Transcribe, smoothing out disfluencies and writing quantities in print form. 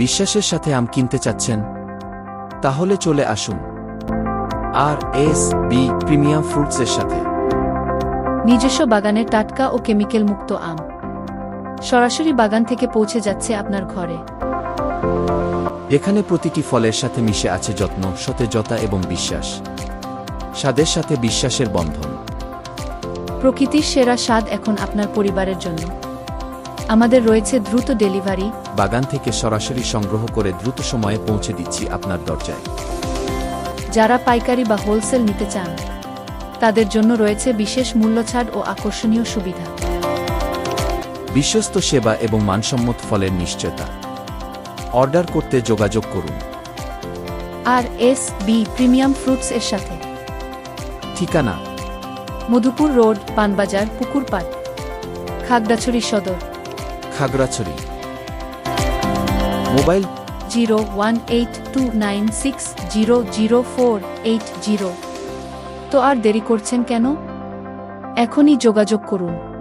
বিশ্বাসের সাথে আম কিনতে চাচ্ছেন? তাহলে চলে আসুন আর.এস.বি. প্রিমিয়াম ফ্রুটসের সাথে। নিজস্ব বাগানের টাটকা ও কেমিক্যাল মুক্ত আম সরাসরি বাগান থেকে পৌঁছে যাচ্ছে আপনার ঘরে। এখানে প্রতিটি ফলের সাথে মিশে আছে যত্ন, সতেজতা এবং বিশ্বাস। স্বাদের সাথে বিশ্বাসের বন্ধন। প্রকৃতির সেরা স্বাদ এখন আপনার পরিবারের জন্য। আমাদের রয়েছে দ্রুত ডেলিভারি। বাগান থেকে সরাসরি সংগ্রহ করে দ্রুত সময়ে পৌঁছে দিচ্ছি আপনার দরজায়। যারা পাইকারি বা হোলসেল নিতে চান তাদের জন্য রয়েছে বিশেষ মূল্যছাড় ও আকর্ষণীয় সুবিধা। বিশ্বস্ত সেবা এবং মানসম্মত ফলের নিশ্চয়তা। অর্ডার করতে যোগাযোগ করুন আর.এস.বি. প্রিমিয়াম ফ্রুটস এর সাথে। ঠিকানা: মধুপুর রোড, পানবাজার, পুকুরপাড়, খাগড়াছড়ি সদর। খাগড়াছড়ি। মোবাইল 018296000480। তো আর দেরি করছেন কেন? এখনই যোগাযোগ করুন।